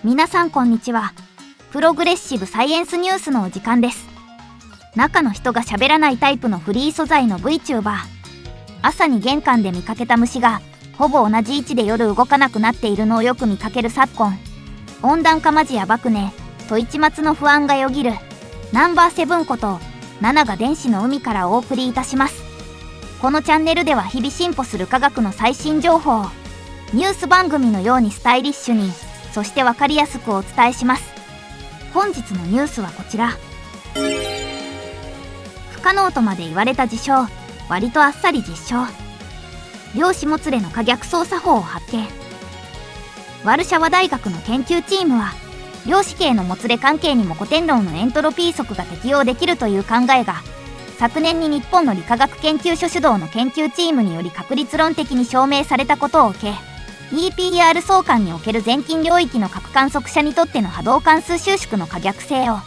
皆さんこんにちは。プログレッシブサイエンスニュースのお時間です。中の人が喋らないタイプのフリー素材の VTuber。朝に玄関で見かけた虫がほぼ同じ位置で夜動かなくなっているのをよく見かける昨今。温暖化マジやばくねと一抹の不安がよぎる。ナンバーセブンこと7が電子の海からお送りいたします。このチャンネルでは日々進歩する科学の最新情報をニュース番組のようにスタイリッシュに、そして分かりやすくお伝えします。本日のニュースはこちら。不可能とまで言われた事象、割とあっさり実証。量子もつれの可逆操作法を発見。ワルシャワ大学の研究チームは、量子系のもつれ関係にも古典論のエントロピー則が適用できるという考えが、昨年に日本の理化学研究所主導の研究チームにより確率論的に証明されたことを受け、EPR 相関における全近領域の核観測者にとっての波動関数収縮の可逆性を、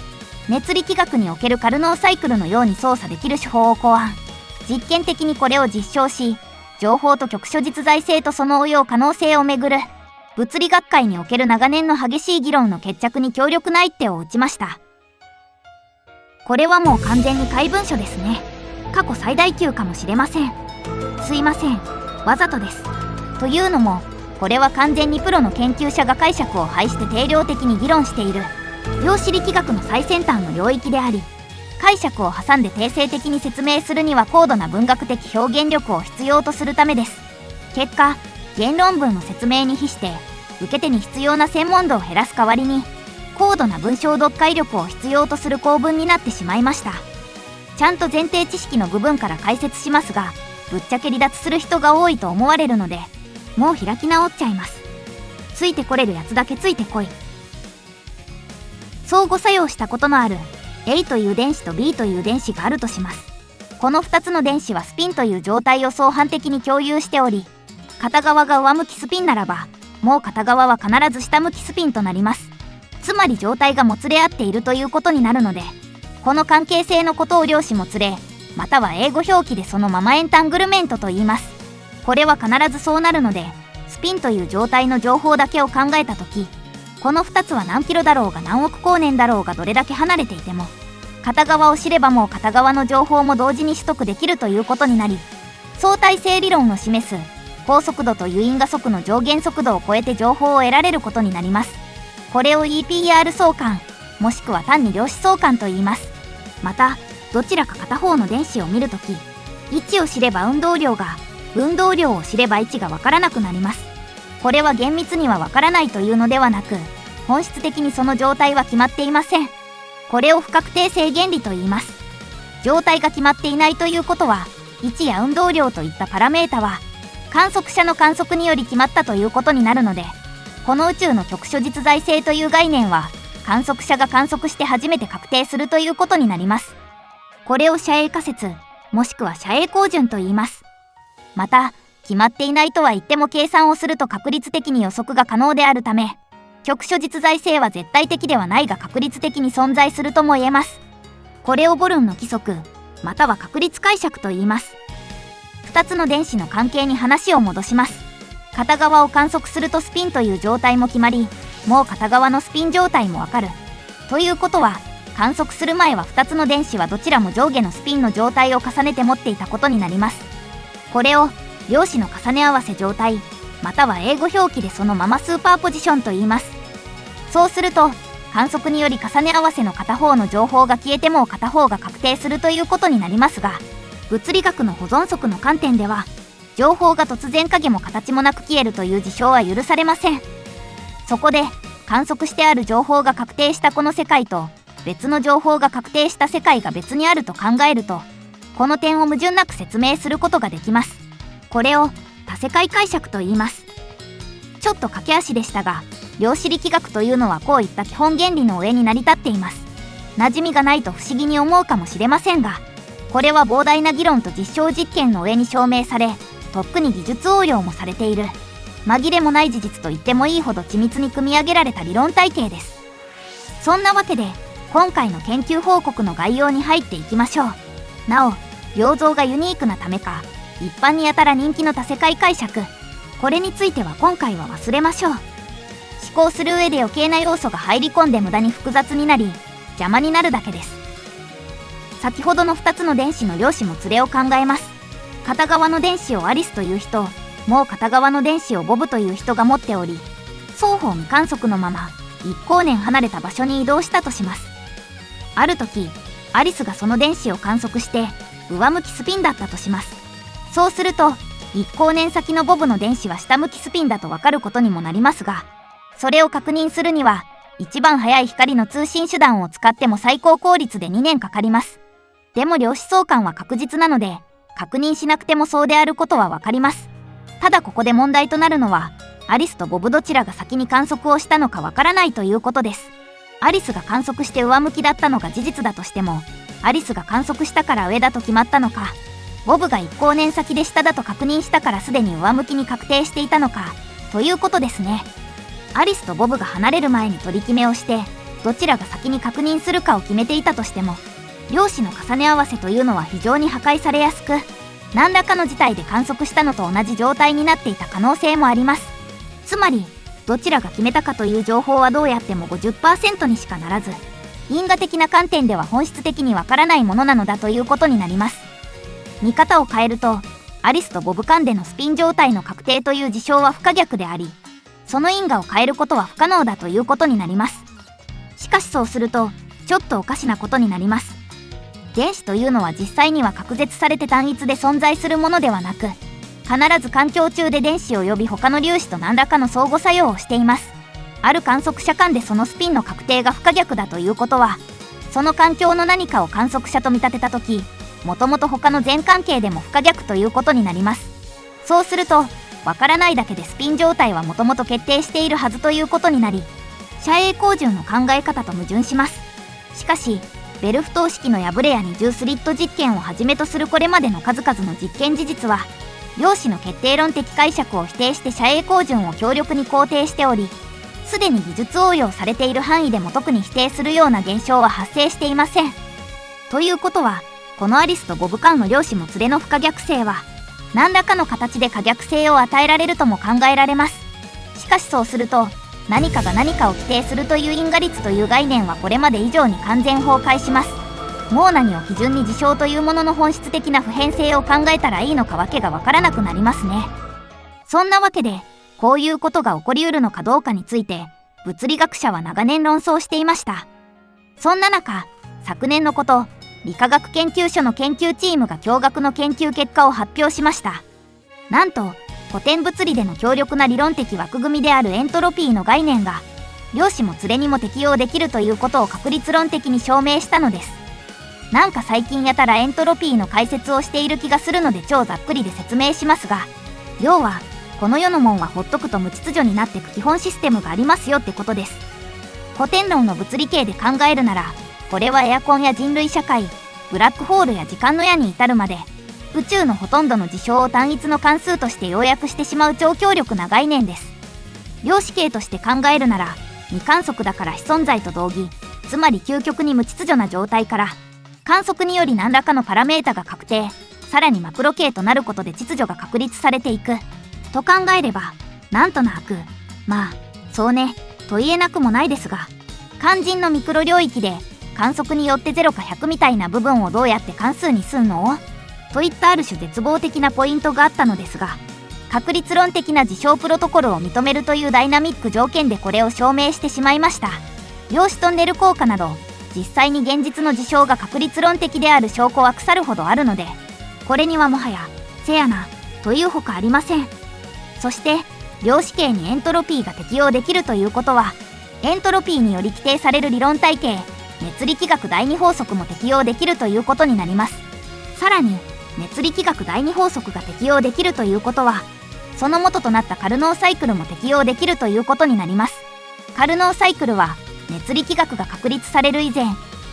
熱力学におけるカルノーサイクルのように操作できる手法を考案。実験的にこれを実証し、情報と局所実在性とその応用可能性をめぐる、物理学会における長年の激しい議論の決着に強力な一手を打ちました。これはもう完全に怪文書ですね。過去最大級かもしれません。すいません、わざとです。というのも、これは完全にプロの研究者が解釈を排して定量的に議論している量子力学の最先端の領域であり、解釈を挟んで定性的に説明するには高度な文学的表現力を必要とするためです。結果、原論文の説明に比して受け手に必要な専門度を減らす代わりに、高度な文章読解力を必要とする構文になってしまいました。ちゃんと前提知識の部分から解説しますが、ぶっちゃけ離脱する人が多いと思われるので、もう開き直っちゃいます。ついてこれるやつだけついてこい。相互作用したことのある A という電子と B という電子があるとします。この2つの電子はスピンという状態を相反的に共有しており、片側が上向きスピンならば、もう片側は必ず下向きスピンとなります。つまり状態がもつれ合っているということになるので、この関係性のことを量子もつれ、または英語表記でそのままエンタングルメントと言います。これは必ずそうなるので、スピンという状態の情報だけを考えたとき、この2つは何キロだろうが何億光年だろうがどれだけ離れていても、片側を知ればもう片側の情報も同時に取得できるということになり、相対性理論を示す高速度と有因果速の上限速度を超えて情報を得られることになります。これを EPR 相関、もしくは単に量子相関と言います。また、どちらか片方の電子を見るとき、位置を知れば運動量が、運動量を知れば位置がわからなくなります。これは厳密にはわからないというのではなく、本質的にその状態は決まっていません。これを不確定性原理と言います。状態が決まっていないということは、位置や運動量といったパラメータは、観測者の観測により決まったということになるので、この宇宙の局所実在性という概念は、観測者が観測して初めて確定するということになります。これを遮影仮説、もしくは遮影光準と言います。また、決まっていないとは言っても計算をすると確率的に予測が可能であるため、局所実在性は絶対的ではないが確率的に存在するとも言えます。これをボルンの規則、または確率解釈と言います。2つの電子の関係に話を戻します。片側を観測するとスピンという状態も決まり、もう片側のスピン状態もわかる。ということは、観測する前は2つの電子はどちらも上下のスピンの状態を重ねて持っていたことになります。これを量子の重ね合わせ状態、または英語表記でそのままスーパーポジションと言います。そうすると、観測により重ね合わせの片方の情報が消えても片方が確定するということになりますが、物理学の保存則の観点では、情報が突然影も形もなく消えるという事象は許されません。そこで、観測してある情報が確定したこの世界と、別の情報が確定した世界が別にあると考えると、この点を矛盾なく説明することができます。これを多世界解釈と言います。ちょっと駆け足でしたが、量子力学というのはこういった基本原理の上に成り立っています。馴染みがないと不思議に思うかもしれませんが、これは膨大な議論と実証実験の上に証明され、とっくに技術応用もされている、紛れもない事実と言ってもいいほど緻密に組み上げられた理論体系です。そんなわけで、今回の研究報告の概要に入っていきましょう。なお、病像がユニークなためか、一般にやたら人気の多世界解釈、これについては今回は忘れましょう。飛行する上で余計な要素が入り込んで無駄に複雑になり邪魔になるだけです。先ほどの2つの電子の量子も連れを考えます。片側の電子をアリスという人、もう片側の電子をボブという人が持っており、双方未観測のまま1光年離れた場所に移動したとします。ある時アリスがその電子を観測して上向きスピンだったとします。そうすると1光年先のボブの電子は下向きスピンだとわかることにもなりますが、それを確認するには一番速い光の通信手段を使っても最高効率で2年かかります。でも量子相関は確実なので確認しなくてもそうであることはわかります。ただここで問題となるのはアリスとボブどちらが先に観測をしたのかわからないということです。アリスが観測して上向きだったのが事実だとしても、アリスが観測したから上だと決まったのか、ボブが1光年先で下だと確認したからすでに上向きに確定していたのかということですね。アリスとボブが離れる前に取り決めをしてどちらが先に確認するかを決めていたとしても、量子の重ね合わせというのは非常に破壊されやすく、何らかの事態で観測したのと同じ状態になっていた可能性もあります。つまりどちらが決めたかという情報はどうやっても 50% にしかならず、因果的な観点では本質的にわからないものなのだということになります。見方を変えると、アリスとボブ間でのスピン状態の確定という事象は不可逆であり、その因果を変えることは不可能だということになります。しかしそうするとちょっとおかしなことになります。電子というのは実際には隔絶されて単一で存在するものではなく、必ず環境中で電子及び他の粒子と何らかの相互作用をしています。ある観測者間でそのスピンの確定が不可逆だということは、その環境の何かを観測者と見立てたとき、もともと他の全関係でも不可逆ということになります。そうするとわからないだけでスピン状態はもともと決定しているはずということになり、遮影光順の考え方と矛盾します。しかしベルフ等式の破れや二重スリット実験をはじめとするこれまでの数々の実験事実は、量子の決定論的解釈を否定して遮影光順を強力に肯定しており、すでに技術応用されている範囲でも特に否定するような現象は発生していません。ということは、このアリスとボブ間の量子も連れの不可逆性は何らかの形で可逆性を与えられるとも考えられます。しかしそうすると、何かが何かを規定するという因果律という概念はこれまで以上に完全崩壊します。もう何を基準に事象というものの本質的な普遍性を考えたらいいのかわけがわからなくなりますね。そんなわけで、こういうことが起こりうるのかどうかについて物理学者は長年論争していました。そんな中、昨年のこと、理化学研究所の研究チームが驚愕の研究結果を発表しました。なんと古典物理での強力な理論的枠組みであるエントロピーの概念が量子も連れにも適用できるということを確率論的に証明したのです。なんか最近やたらエントロピーの解説をしている気がするので超ざっくりで説明しますが、要はこの世のもんはほっとくと無秩序になってく基本システムがありますよってことです。古典論の物理系で考えるなら、これはエアコンや人類社会、ブラックホールや時間の矢に至るまで宇宙のほとんどの事象を単一の関数として要約してしまう超強力な概念です。量子系として考えるなら、未観測だから非存在と同義、つまり究極に無秩序な状態から観測により何らかのパラメータが確定、さらにマクロ系となることで秩序が確立されていくと考えれば、なんとなくまあそうねと言えなくもないですが、肝心のミクロ領域で観測によって0か100みたいな部分をどうやって関数にすんのといったある種絶望的なポイントがあったのですが、確率論的な事象プロトコルを認めるというダイナミック条件でこれを証明してしまいました。量子トンネル効果など実際に現実の事象が確率論的である証拠は腐るほどあるので、これにはもはやせやなというほかありません。そして量子系にエントロピーが適用できるということは、エントロピーにより規定される理論体系熱力学第二法則も適用できるということになります。さらに熱力学第二法則が適用できるということは、その元となったカルノーサイクルも適用できるということになります。カルノーサイクルは熱力学が確立される以前、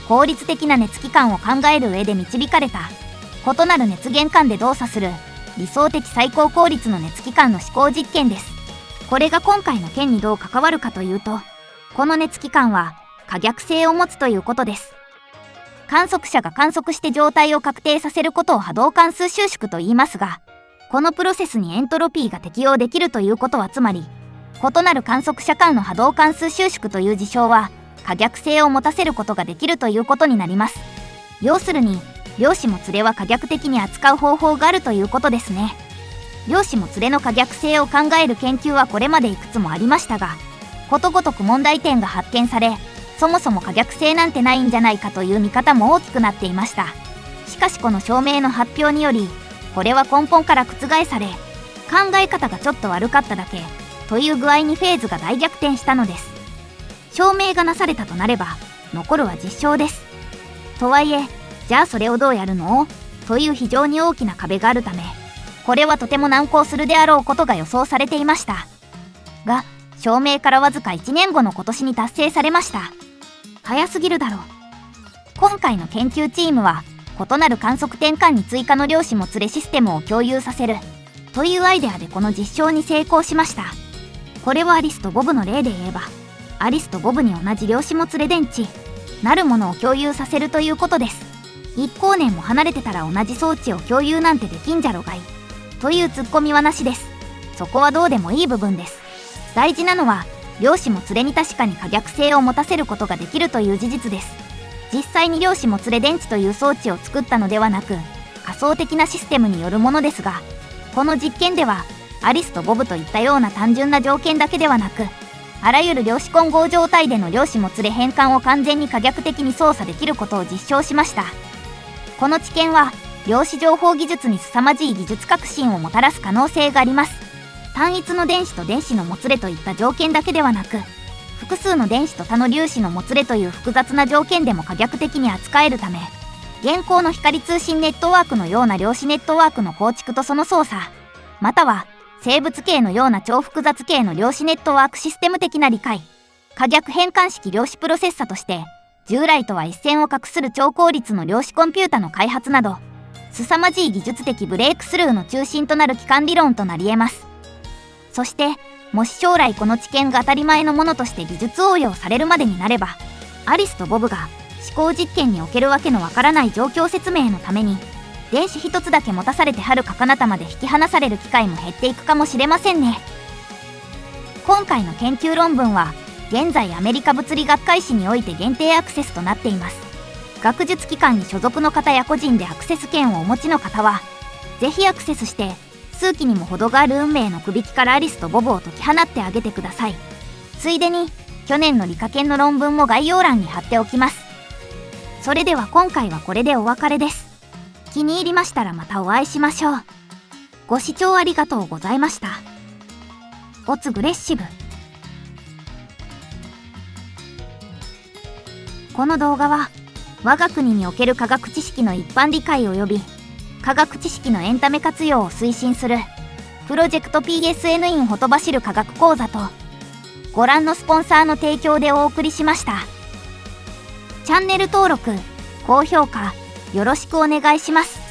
効率的な熱機関を考える上で導かれた異なる熱源間で動作する理想的最高効率の熱機関の思考実験です。これが今回の件にどう関わるかというと、この熱機関は可逆性を持つということです。観測者が観測して状態を確定させることを波動関数収縮と言いますが、このプロセスにエントロピーが適用できるということは、つまり異なる観測者間の波動関数収縮という事象は可逆性を持たせることができるということになります。要するに量子もつれは可逆的に扱う方法があるということですね。量子もつれの可逆性を考える研究はこれまでいくつもありましたが、ことごとく問題点が発見され、そもそも可逆性なんてないんじゃないかという見方も大きくなっていました。しかしこの証明の発表により、これは根本から覆され、考え方がちょっと悪かっただけという具合にフェーズが大逆転したのです。証明がなされたとなれば残るは実証です。とはいえ、じゃあそれをどうやるのという非常に大きな壁があるため、これはとても難航するであろうことが予想されていました。が、証明からわずか1年後の今年に達成されました。早すぎるだろう。今回の研究チームは、異なる観測転換に追加の量子もつれシステムを共有させるというアイデアでこの実証に成功しました。これはアリスとボブの例で言えば、アリスとボブに同じ量子もつれ電池なるものを共有させるということです。一光年も離れてたら同じ装置を共有なんてできんじゃろがいというツッコミはなしです。そこはどうでもいい部分です。大事なのは量子もつれに確かに可逆性を持たせることができるという事実です。実際に量子もつれ電池という装置を作ったのではなく、仮想的なシステムによるものですが、この実験ではアリスとボブといったような単純な条件だけではなく、あらゆる量子混合状態での量子もつれ変換を完全に可逆的に操作できることを実証しました。この知見は量子情報技術に凄まじい技術革新をもたらす可能性があります。単一の電子と電子のもつれといった条件だけではなく、複数の電子と他の粒子のもつれという複雑な条件でも可逆的に扱えるため、現行の光通信ネットワークのような量子ネットワークの構築とその操作、または生物系のような超複雑系の量子ネットワークシステム的な理解、可逆変換式量子プロセッサとして、従来とは一線を画する超効率の量子コンピュータの開発など、凄まじい技術的ブレイクスルーの中心となる基幹理論となり得ます。そして、もし将来この知見が当たり前のものとして技術応用されるまでになれば、アリスとボブが思考実験におけるわけのわからない状況説明のために、電子一つだけ持たされて遥か彼方まで引き離される機会も減っていくかもしれませんね。今回の研究論文は、現在アメリカ物理学会誌において限定アクセスとなっています。学術機関に所属の方や個人でアクセス権をお持ちの方は、ぜひアクセスして、数奇にも程がある運命のくびきからアリスとボブを解き放ってあげてください。ついでに、去年の理科研の論文も概要欄に貼っておきます。それでは今回はこれでお別れです。気に入りましたらまたお会いしましょう。ご視聴ありがとうございました。オツグレッシブ。この動画は、我が国における科学知識の一般理解及び、科学知識のエンタメ活用を推進する、プロジェクト PSN in ほとばしる科学講座と、ご覧のスポンサーの提供でお送りしました。チャンネル登録、高評価、よろしくお願いします。